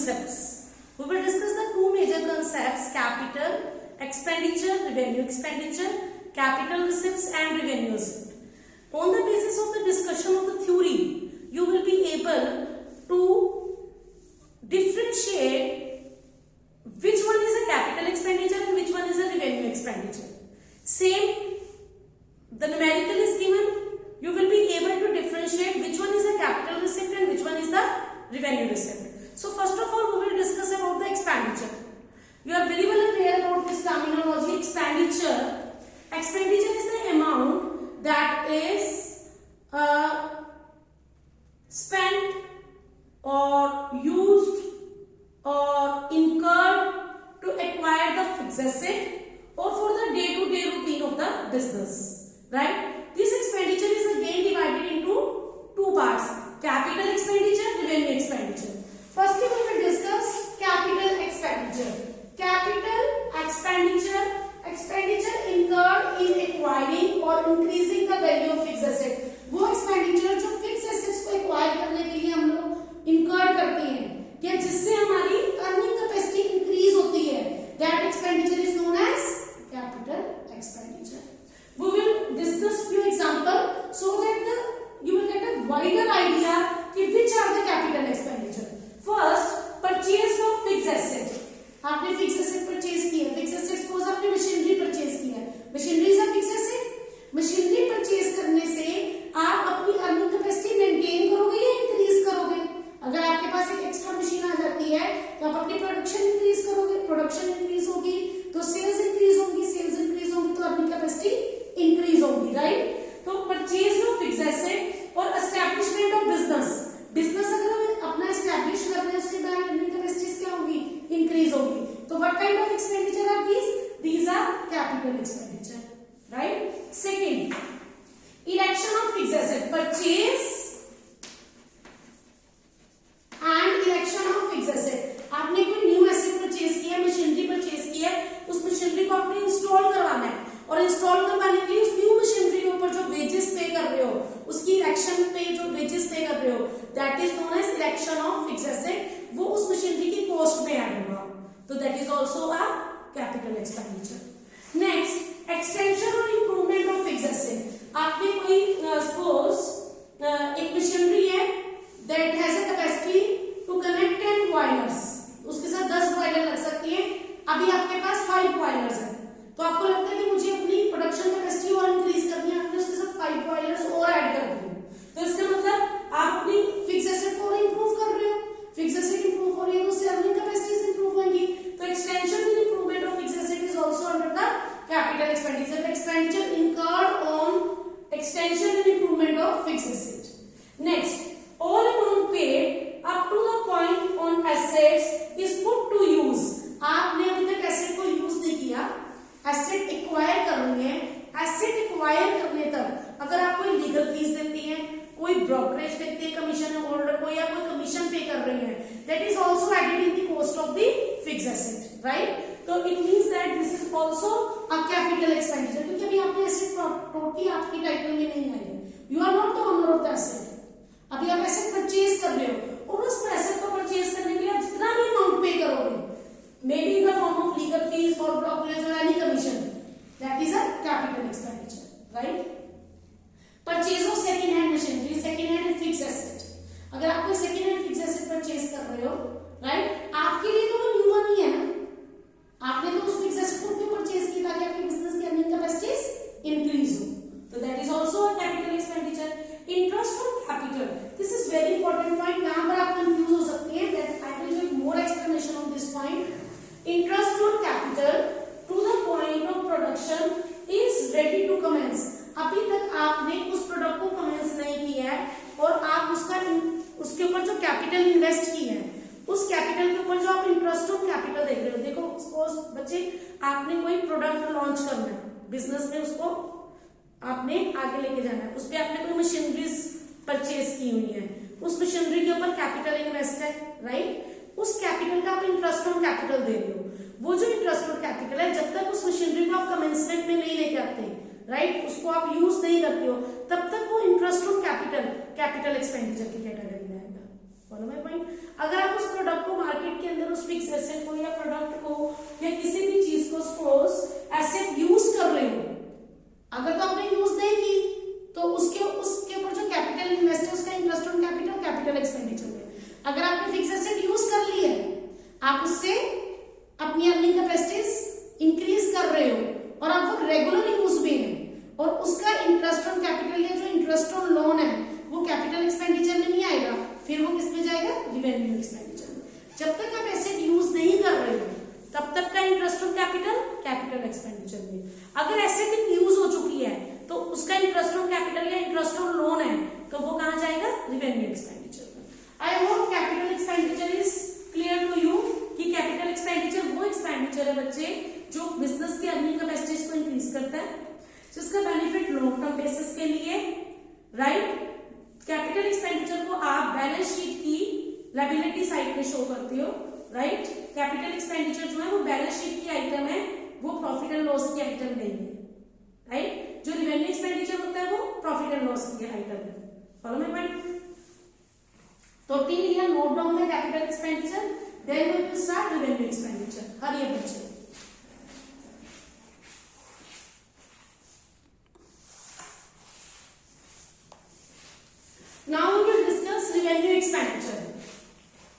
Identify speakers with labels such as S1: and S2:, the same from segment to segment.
S1: concepts. We will discuss the two major concepts: capital expenditure, revenue expenditure, capital receipts and revenue receipt. On the basis of the discussion of the theory, you will be able to differentiate which one is a capital expenditure and which one is a revenue expenditure. Same, the numerical is given, you will be able to differentiate which one is a capital receipt and which one is the revenue receipt. So first of all, we will discuss about the expenditure. You are very well aware about this terminology, expenditure. Expenditure is the amount that is spent or used or incurred to acquire the fixed asset or for the day-to-day routine of the business, right? This expenditure is again divided into two parts: capital expenditure, revenue expenditure. Firstly, we will discuss capital expenditure. Capital expenditure, expenditure incurred in acquiring or increasing the value of fixed asset. वो expenditure जो fix assets को acquire करने के लिए हम लोग incurred करते हैं, या जिससे हमारी अर्निंग कैपेसिटी इंक्रीज होती है, that expenditure is known as capital expenditure. We will discuss few example so that you will get a wider idea कि which are the capital expenditure. First, purchase of fixed asset. आपने fix asset purchase किया, fix asset suppose आपने machinery purchase किया, machinery से fix asset. Machinery purchase करने से आप अपनी अर्निंग कैपेसिटी मेंटेन करोगे या इंक्रीज करोगे? अगर आपके पास एक एक्स्ट्रा मशीन आ जाती है तो आप अपनी प्रोडक्शन इंक्रीज करोगे, प्रोडक्शन इंक्रीज होगी तो सेल्स इंक्रीज होगी, सेल्स इंक्रीज होगी तो अर्निंग कैपेसिटी इंक्रीज होगी, राइट? तो परचेज ऑफ फिक्स एसेट और एस्टैब्लिशमेंट ऑफ बिजनेस. बिजनेस अगर हम अपना एस्टैब्लिश कर रहे हैं उससे अर्निंग कैपेसिटीज क्या होगी? इंक्रीज होगी. तो what kind of expenditure are these? These are capital expenditure, right? Second, erection of fix asset, purchase and erection of fix asset. आपने कोई न्यू एसेट परचेज किया, मशीनरी परचेज किया, उस मशीनरी को आपने इंस्टॉल करवाना है और इंस्टॉल करवाने के लिए उस न्यू मशीनरी के ऊपर जो वेजेस पे कर रहे हो, उसकी इरेक्शन पे जो वेजेस पे कर रहे हो, that is known as erection of fix asset. वो उस मशीनरी की कॉस्ट में ऐड होगा, तो that is also a capital expenditure. Next, extension और इंप्रूवमेंट ऑफ फिक्स एसेट. आपने कोई सपोज एक मशीनरी है that has a capacity to connect 10 boilers, उसके साथ 10 बॉयलर लग सकती है. अभी आपके पास 5 बॉयलर्स है, तो आपको लगता है कि मुझे अपनी प्रोडक्शन कैपेसिटी और इंक्रीज करनी है, आपने उसके साथ 5 बॉयलर्स और ऐड कर दिए. तो इसका मतलब आप अपनी फिक्स एसेट को इंप्रूव कर रहे हो. फिक्स एसेट इंप्रूव हो रही है तो उससे अर्निंग कैपेसिटीज इंप्रूव होंगी. तो extension and improvement of fix asset is also under the capital expenditure. Expenditure incurred on extension and improvement of fixed asset. Next, all amount paid up to the point on assets is put to use. आपने अभी तक asset को use नहीं किया, asset acquire करनी है. Asset acquire करने तक अगर आप कोई लीगल फीस देती हैं, कोई ब्रोकरेज देती है कमीशन होल्डर को, या कोई कमीशन पे कर रही है, that is also added in the cost of the fix asset, right? तो it means that this is also a capital expenditure, क्योंकि अभी आपने एसेट टोटली आपकी टाइटल में नहीं आई है. You are not the owner of the asset. अभी आप एसेट परचेज कर रहे हो और उस एसेट को परचेज करने के लिए आप जितना भी अमाउंट पे करोगे, may be in the form of legal fees for brokerage और any commission, that is a capital expenditure, right? Purchase of second hand machinery, second hand fix asset. अगर आप कोई second hand fix asset purchase कर रहे हो, right, आपके लिए तो वो न्यू वन ही है ना. आपने तो उस फिक्स एसेट को क्यों परचेज किया? ताकि आपकी बिजनेस की अर्निंग कैपेसिटीज इंक्रीज हो. तो that is also a capital expenditure. Interest on capital, this is very important point. यहां पर आप कंफ्यूज हो सकती हैं, that I will give more explanation on this point. Interest on capital to the point of production is ready to commence. अभी तक आपने उस प्रोडक्ट को कमेंस नहीं किया है और आप उसके ऊपर जो कैपिटल इन्वेस्ट की है, उस कैपिटल के ऊपर जो आप इंटरेस्ट ऑन कैपिटल देख रहे हो. देखो सपोज बच्चे, आपने कोई प्रोडक्ट लॉन्च करना है बिजनेस में, उसको आपने आगे लेके जाना है, उस पर आपने कोई मशीनरीज परचेज की हुई है, उस मशीनरी के ऊपर कैपिटल इन्वेस्ट है, राइट? उस कैपिटल का आप इंटरेस्ट ऑन कैपिटल दे रहे हो. वो जो इंटरेस्ट ऑन कैपिटल है, जब तक उस मशीनरी को आप कमेंसमेंट में नहीं लेके आते, राइट, उसको आप यूज नहीं करते हो, तब तक वो इंटरेस्ट ऑन कैपिटल एक्सपेंडिचर की कैटेगरी में आएगा. Follow my point. अगर आप उस प्रोडक्ट को मार्केट के अंदर उस फिक्स एसेट को या प्रोडक्ट को या किसी भी चीज को सपोज एसेट यूज कर रहे हो, अगर तो आपने यूज नहीं की तो उसके ऊपर जो कैपिटल इन्वेस्ट है उसका interest on capital, capital expenditure में। अगर आपने फिक्स एसेट यूज कर ली है, आप उससे अपनी अर्निंग कैपेसिटीज इंक्रीज कर रहे हो और आप वो रेगुलर यूज में है और उसका इंटरेस्ट ऑन कैपिटल या जो इंटरेस्ट ऑन लोन है वो कैपिटल एक्सपेंडिचर में नहीं आएगा, फिर वो किस में जाएगा? रिवेन्यू एक्सपेंडिचर में। जब तक आप एसेट यूज नहीं कर रहे हो तब तक का interest on capital, capital expenditure में। अगर एसेट यूज हो चुकी है तो उसका इंटरेस्ट ऑन कैपिटल या इंटरेस्ट ऑन लोन है तो वो कहां जाएगा? रिवेन्यू एक्सपेंडिचर में। I hope capital expenditure is clear to you कि कैपिटल एक्सपेंडिचर वो एक्सपेंडिचर है बच्चे जो बिजनेस की अर्निंग कैपेसिटीज को इंक्रीज करता है, जिसका बेनिफिट लॉन्ग टर्म बेसिस के लिए, राइट। कैपिटल एक्सपेंडिचर को आप बैलेंस शीट की लायबिलिटी साइड पे शो करते हो, राइट। कैपिटल एक्सपेंडिचर जो है वो बैलेंस शीट की आइटम है, वो प्रॉफिट एंड लॉस की आइटम नहीं है, राइट। जो रिवेन्यू एक्सपेंडिचर होता है वो प्रॉफिट एंड लॉस की आइटम है। Follow my point. तो till here note down the capital expenditure, then we will start revenue expenditure. Hurry up बच्चे। Now we will discuss revenue expenditure.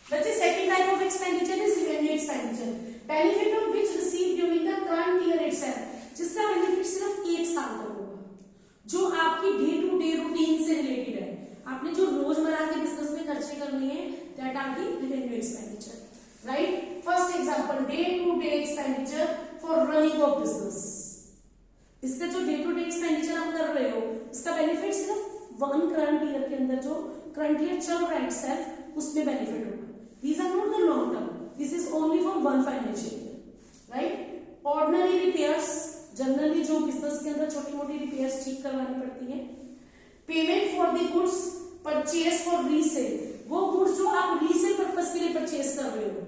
S1: The second type of expenditure is revenue expenditure. Benefit of which received during the current year itself. जिसका benefit सिर्फ एक साल तक होगा, जो आपकी day to day routine से रिलेटेड है, आपने जो रोजमर्रा के बिजनेस में खर्चे करने हैं, that are the revenue expenditure, right. First example, day to day expenditure for running of business. इसका जो डे टू डे एक्सपेंडिचर आप कर रहे हो, इसका बेनिफिट सिर्फ वन करंट ईयर के अंदर जो करंट ईयर चल रहा है itself, उसमें बेनिफिट होगा। These are not the long term. This is only for one financial year, right? Ordinary repairs, generally जो बिजनेस के अंदर छोटी मोटी रिपेयर्स ठीक करवानी पड़ती है। Payment for the goods purchase for resale, वो गुड्स जो आप रीसेल पर्पस के लिए परचेज कर रहे हो,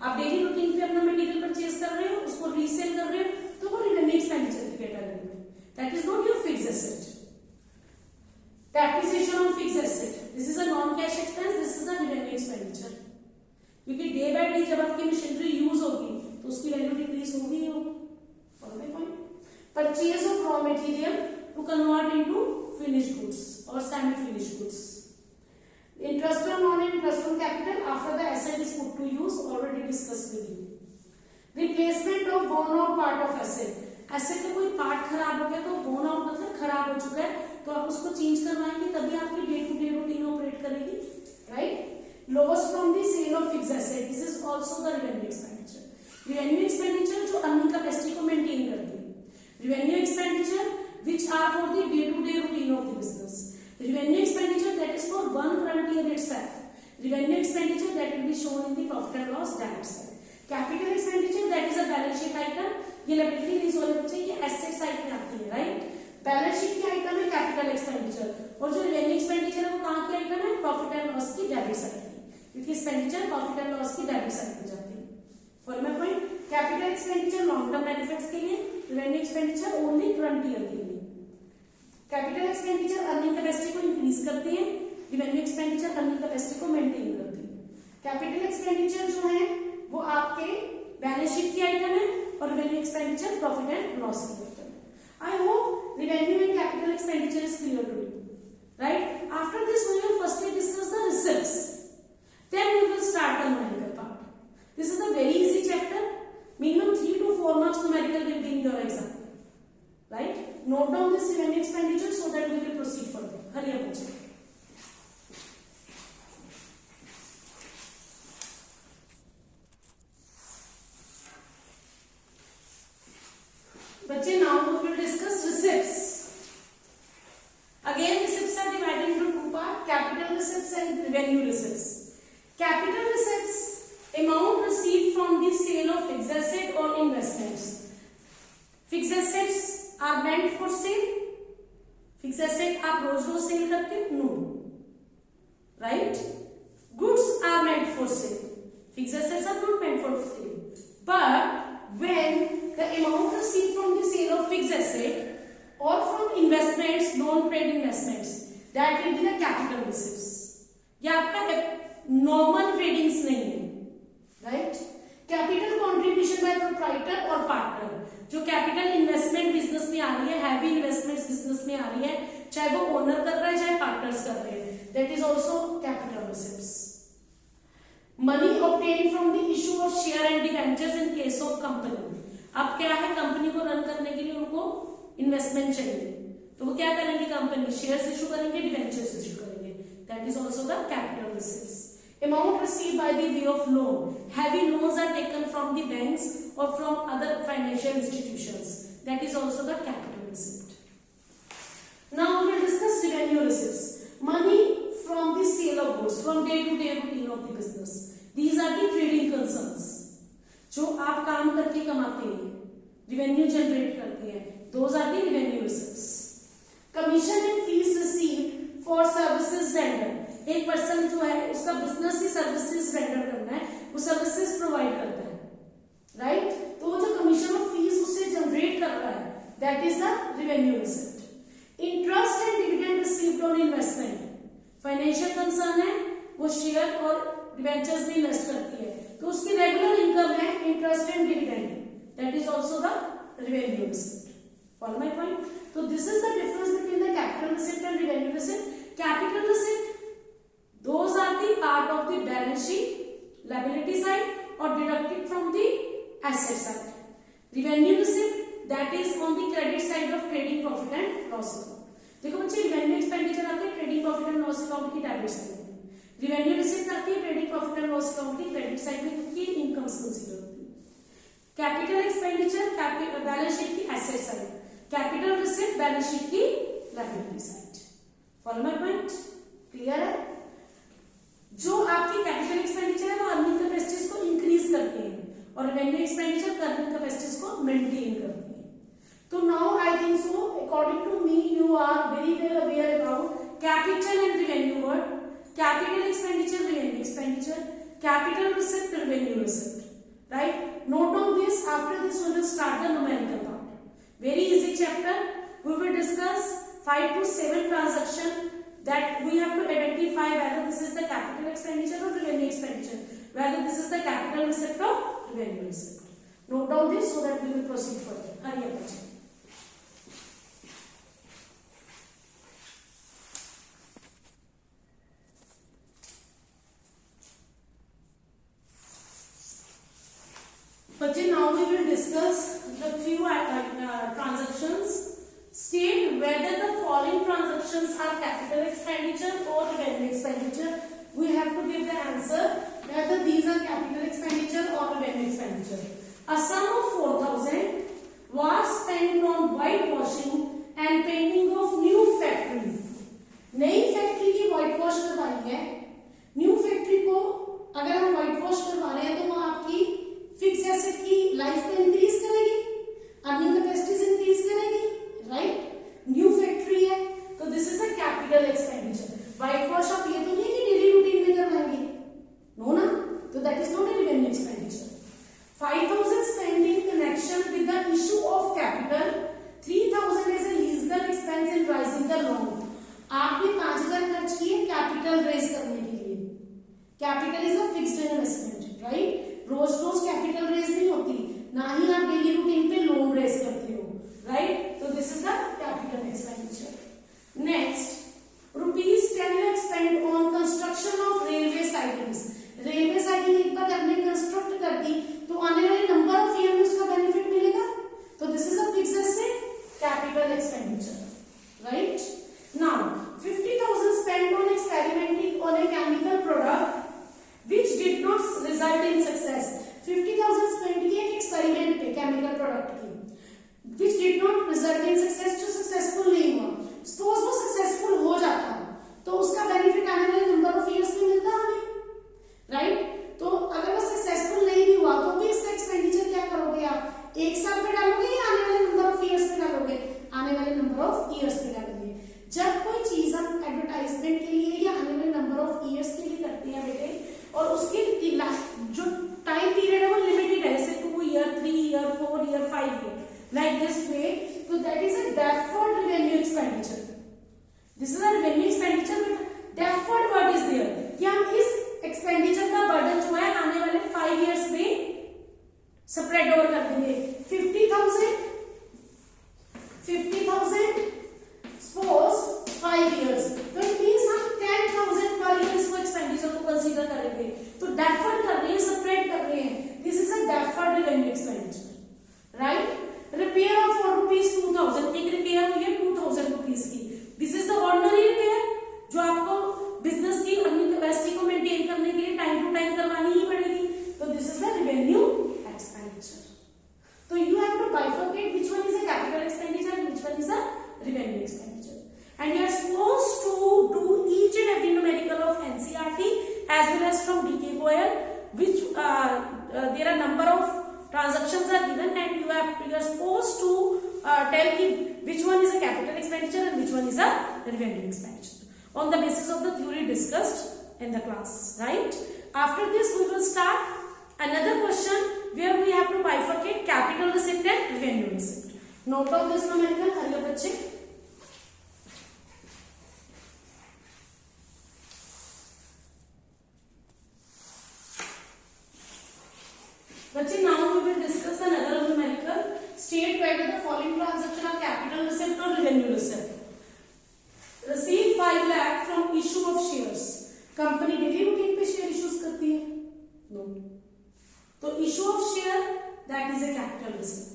S1: आप डेली रूटीन पे अपना मटेरियल परचेज कर रहे हो, उसको रीसेल कर रहे हो, तो वो रिवेन्यू एक्सपेंडिचर की कैटेगरी में। That is not your fixed asset. Depreciation on fixed asset, this is a non-cash expense, this is a revenue expenditure. क्योंकि डे बाय डे जब आपकी मशीनरी यूज होगी तो उसकी वैल्यू डिक्रीज होगी ही होगी। Follow my point. Purchase of raw material to convert into finished goods और semi finished goods. Interest on non interest on capital after the asset is put to use, already discuss with you. Replacement of worn out part of asset, asset का कोई part खराब हो गया तो worn out मतलब खराब हो चुका है, तो आप उसको चेंज करवाएंगे तभी आपकी day to day routine operate करेगी, right. Loss from the sale of fixed asset, this is also the revenue expenditure. Revenue expenditure जो अर्निंग कैपेसिटी को मेंटेन करती है। Revenue expenditure which are for the day to day routine of the business. Revenue expenditure that is for one current year itself. Revenue expenditure that will be shown in the profit and loss direct side. Capital expenditure that is a balance sheet item, ये liability lease वाले बच्चे ये asset side में आती है, right. Balance sheet की item है capital expenditure, और जो रिवेन्यू एक्सपेंडिचर है वो कहां की आइटम है? प्रॉफिट एंड लॉस की डेबिट साइड की, क्योंकि एक्सपेंडिचर प्रॉफिट एंड लॉस की डेबिट साइड में जाती है। Follow my point. Capital expenditure long term benefits के लिए, revenue expenditure only current year के लिए। कैपिटल एक्सपेंडिचर अर्निंग कैपेसिटी को इंक्रीज करती है, रिवेन्यू एक्सपेंडिचर अर्निंग कैपेसिटी को मेंटेन करती है। कैपिटल एक्सपेंडिचर जो है वो आपके बैलेंस शीट की आइटम है और revenue expenditure profit and loss की आइटम है। I hope revenue and capital expenditure is clear to you, right? After this, we will firstly discuss the receipts. Then we will start the numerical part. This is a very easy chapter. Minimum 3 to 4 marks numerical will be in your exam, right? Note down this revenue expenditure so that we will proceed further. Hurry up, bachche. बच्चे now we will discuss receipts. Again, receipts are divided into two parts: capital receipts and revenue receipts. Capital receipts, amount received from the sale of fixed asset or investments. Fixed assets are meant for sale. Fixed asset आप रोज रोज cell करते हो? No, right? Goods are meant for sale. Fixed assets are not meant for sale. But when the amount received from the sale of fixed asset or from investments, non-trade investments, that will be the capital receipts. ये आपका normal tradings नहीं है, right. Capital contribution by proprietor और partner, जो capital investment business में आ रही है, heavy investment business में आ रही है, चाहे वो ओनर कर रहा है चाहे पार्टनर्स कर रहे हैं, that is also capital receipts. Money obtain from the issue of share and debentures in case of company. अब क्या है, कंपनी को रन करने के लिए उनको इन्वेस्टमेंट चाहिए, तो वो क्या करेंगे, कंपनी शेयर्स इशू करेंगे, डिबेंचर्स इशू करेंगे, that is also the capital receipts. Amount received by the way of loan. Heavy loans are taken from the banks or from other financial institutions. That is also the capital receipt. Now we will discuss revenue receipts. Money from the sale of goods, from day-to-day routine of the business. These are the trading concerns. जो आप काम करके कमाते हैं, revenue generate करते हैं, those are the revenue receipts. Commission and fees received for services rendered. एक person जो है उसका बिजनेस ही सर्विसेज रेंडर करना है, वो सर्विसेज प्रोवाइड करता है, राइट। तो वो जो कमीशन और फीस उससे जनरेट कर रहा है, that is the revenue receipt. Interest and dividend received on investment, financial concern है, वो शेयर और डिबेंचर्स में इन्वेस्ट करती है, तो उसकी रेगुलर इनकम है interest and dividend, that is also the revenue receipt. Follow my point. तो this is the difference between the capital receipt and revenue receipt. Capital receipt, those are the part of the balance sheet, liability side or deducted from the asset side. Revenue receipt, that is on the credit side of trading profit and loss account. देखो बच्चे, revenue expenditure आते हैं trading profit and loss account की debit side में, revenue receipt आती है trading profit and loss account की credit side में, क्योंकि इनकम्स कंसीडर होती है। कैपिटल एक्सपेंडिचर बैलेंस शीट की asset side, capital receipt balance sheet की liability side. Follow my point, clear है। जो आपकी कैपिटल एक्सपेंडिचर है वो अर्निंग कैपेसिटीज को इंक्रीज करते हैं और रेवेन्यू एक्सपेंडिचर अर्निंग कैपेसिटीज को मेंटेन करते हैं। तो now I think so according to me you are very well aware about capital and revenue word, capital expenditure, revenue expenditure, capital receipt, revenue receipt, right. Note down this, after this we will start the numerical part. Very easy chapter, we will discuss 5 to 7 transaction that we have to identify whether this is the capital expenditure or revenue expenditure, whether this is the capital receipt or revenue receipt. Note down this so that we will proceed further. Hurry up, bachche. Bachche, now we will discuss the few transactions. State whether the following transactions are capital expenditure or revenue expenditure. We have to give the answer whether these are capital expenditure or revenue expenditure. A sum of 4,000 was spent on whitewashing and painting of new factory. नई factory की white wash करवाई है। New factory को अगर हम white wash करवा रहे हैं तो वो आपकी फिक्स एसेट की लाइफ को इंक्रीज करेगी, अर्निंग कैपेसिटीज इंक्रीज करेगी, राइट। न्यू फैक्ट्री है तो this is a capital expenditure. White wash आप ये तो नहीं कि डेली रूटीन में करवाएंगे, नो ना, तो that is not a revenue expenditure. 5,000 spent in connection with the issue of capital, 3,000 as a legal expense in raising the loan. आपने 5,000 खर्च किए कैपिटल रेज करने के लिए। Capital is a fixed investment, right. रोज रोज कैपिटल रेज नहीं होती, ना ही आप डेली रूटीन पे लोन रेज करते हो, राइट। तो this is the capital expenditure. Next, ₹10 lakh spent on construction of railway sidings. Railway siding एक बार हमने कंस्ट्रक्ट कर दी तो आने वाले नंबर ऑफ ईयर में उसका बेनिफिट मिलेगा, तो this is a fixed asset, capital expenditure, right. Now 50,000 spent on experimenting on a chemical product which did not result in success. 50,000 spent किए एक एक्सपेरिमेंट पे केमिकल प्रोडक्ट की, which did not result in success, जो successful नहीं हुआ। Suppose वो successful हो जाता तो उसका बेनिफिट आने वाले नंबर ऑफ ईयर्स में मिलता हमें, राइट। तो अगर वो सक्सेसफुल नहीं भी हुआ तो भी इसका एक्सपेंडिचर क्या करोगे आप, एक साल पे डालोगे या आने वाले नंबर ऑफ ईयर्स पे डालोगे, आने वाले नंबर ऑफ ईयर्स पे डालोगे। जब कोई चीज हम एडवर्टाइजमेंट के लिए या आने वाले नंबर ऑफ ईयर्स के लिए करते हैं बेटे, और उसके जो टाइम पीरियड है वो लिमिटेड है, जैसे 2 year, 3 year, 4 year, 5 year, like this way, so that is a deferred revenue expenditure. This is a revenue expenditure, but deferred what is there, कि हम इस बर्डन जो है आने वाले 5 इयर्स में स्प्रेड ओवर कर देंगे। 50,000 सपोज 5 इयर्स, तो इट मींस हम 10,000 पर ईयर इसको एक्सपेंडिचर को कंसीडर करेंगे। तो डेफर्ड कर रहे हैं, स्प्रेड कर रहे हैं, this is a deferred revenue expenditure, right. Repair of for rupees 2,000, एक रिपेयर हुई है 2,000 रुपीज की, this is the ordinary repair जो आपको बिजनेस की अर्निंग कैपेसिटी को मेंटेन करने के लिए टाइम टू टाइम करवानी ही पड़ेगी, तो this is the revenue expenditure. तो you have to bifurcate which one is a capital expenditure and which one is a revenue expenditure, and you are supposed to do each and every numerical of NCERT as well as from DKOL, which there are number of transactions are given and you are supposed to tell me which one is a capital expenditure and which one is a revenue expenditure on the basis of the theory discussed in the class, right. After this we will start another question where we have to bifurcate capital receipt and revenue receipt. Note down this numerical, hurry up बच्चे। बच्चे now we will discuss another numerical. State whether the following transaction are capital receipt or revenue receipt. Receive 5 lakh from issue of shares. Company daily routine पे share issues करती है? No. तो issue of share that is a capital receipt.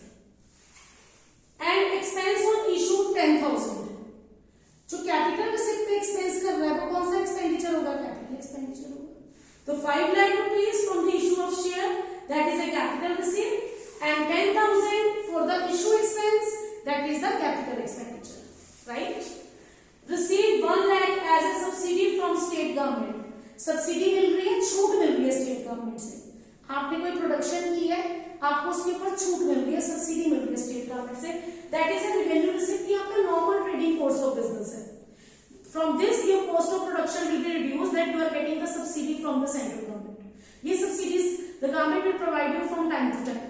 S1: And expense on issue 10,000. जो capital receipt पे expense कर रहा है वो कौन सा एक्सपेंडिचर होगा? कैपिटल एक्सपेंडिचर होगा। तो 5 lakh rupees from the issue of share that is a capital receipt and 10,000 for the issue expense that is the capital expenditure, right. Receive 1 lakh as a subsidy from state government. Subsidy मिल रही है, छूट मिल रही है state government से। आपने कोई production की है, आपको उसके ऊपर छूट मिल रही है, सब्सिडी मिल रही है स्टेट गवर्नमेंट से, that is a revenue receipt की आपका normal trading course of business है। From this your cost of production will be reduced that you are getting the subsidy from the central government. ये subsidies the government will provide you from time to time,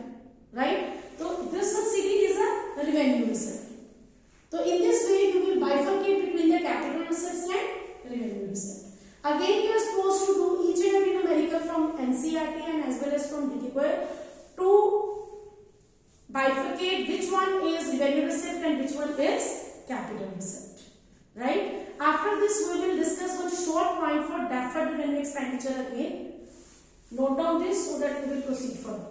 S1: right. तो this subsidy is a revenue receipt. तो in this way you will bifurcate between the capital receipts and revenue receipt. Again, you are supposed to do each and every numerical from NCERT and as well as from DKOL to bifurcate which one is revenue receipt and which one is capital receipt, right. After this, we will discuss one short point for deferred revenue expenditure again. Note down this so that we will proceed further.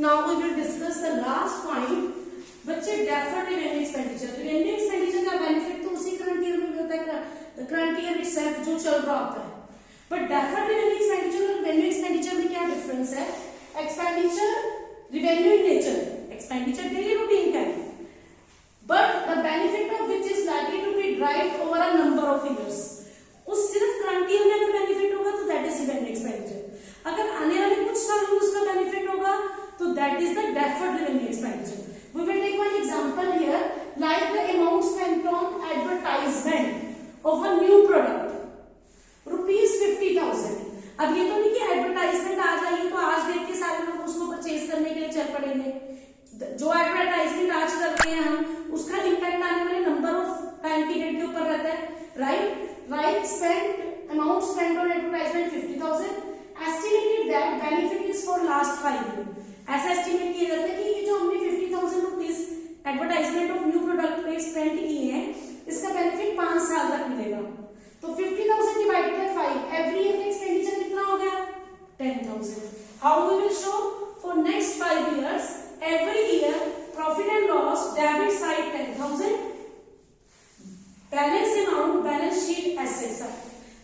S1: Now we will discuss the last point. बच्चे deferred revenue expenditure. Revenue expenditure का benefit तो उसी current year में होता है, current year itself जो चल रहा होता है। But deferred revenue expenditure और revenue expenditure में क्या डिफरेंस है? Expenditure revenue in nature, expenditure daily routine का है, but the benefit of which is likely to be derived over a number of years. उस सिर्फ करंट ईयर में अगर बेनिफिट होगा तो that is revenue expenditure. अगर आने वाले कुछ साल में उसका बेनिफिट होगा तो that is the deferred revenue expenditure. We will take one example here, like the amount spent on advertisement of a new product, ₹50,000. अब ये तो नहीं कि एडवर्टाइजमेंट आज आई है तो आज देख के सारे लोग उसको परचेज करने के लिए चल पड़ेंगे। जो एडवर्टाइजमेंट आज करते हैं हम, उसका इम्पैक्ट आने वाले नंबर ऑफ टाइम पीरियड के ऊपर रहता है, right. Amount spent on advertisement 50,000. Estimated that benefit is for last 5 years. ऐसा एस्टिमेट किया जाता है कि ये जो हमने 50,000 rupees advertisement of new product पे स्पेंड किए हैं, इसका बेनिफिट 5 साल तक मिलेगा। तो 50,000 डिवाइडेड बाय 5, एवरी ईयर का एक्सपेंडिचर कितना हो गया? 10,000. How we will show? For next 5 years every year profit and loss debit side 10,000, balance amount balance sheet asset side.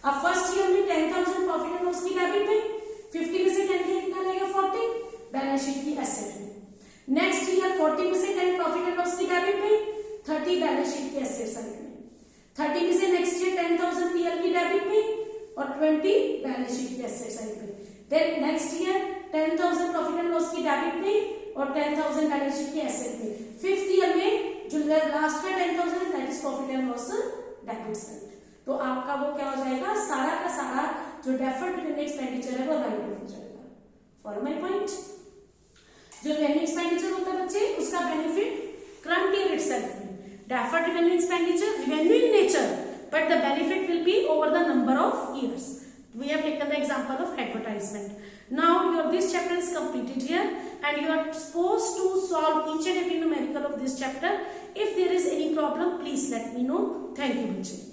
S1: अब फर्स्ट ईयर में 10,000 प्रॉफिट एंड लॉस की डेबिट में, 50 में से 10 कितना लगेगा? 40 बैलेंस शीट की एसेट में। Next year 40% and profit and loss की डेबिट में, 30 बैलेंस शीट की एसेट साइड में। 30 में से नेक्स्ट ईयर 10,000 पीएल की डेबिट में और 20 बैलेंस शीट की एसेट साइड में। Then next year 10,000 profit and loss की डेबिट में और 10,000 बैलेंस शीट की एसेट में। फिफ्थ ईयर में जो लास्ट का 10,000 that is profit and loss debit side. तो आपका वो क्या हो जाएगा? सारा का सारा जो डेफर्ड रेवेन्यू एक्सपेंडिचर है वो राइट हो जाएगा। Follow my point. जो रेवेन्यू एक्सपेंडिचर होता है बच्चे, उसका बेनिफिट करंट ईयर इटसेल्फ में, Deferred revenue expenditure, revenue in nature, but the benefit will be over the number of years. We have taken the example of advertisement. Now this chapter is completed here, and you are supposed to solve each and every numerical of this chapter. If there is any problem, please let me know. Thank you, Bachche.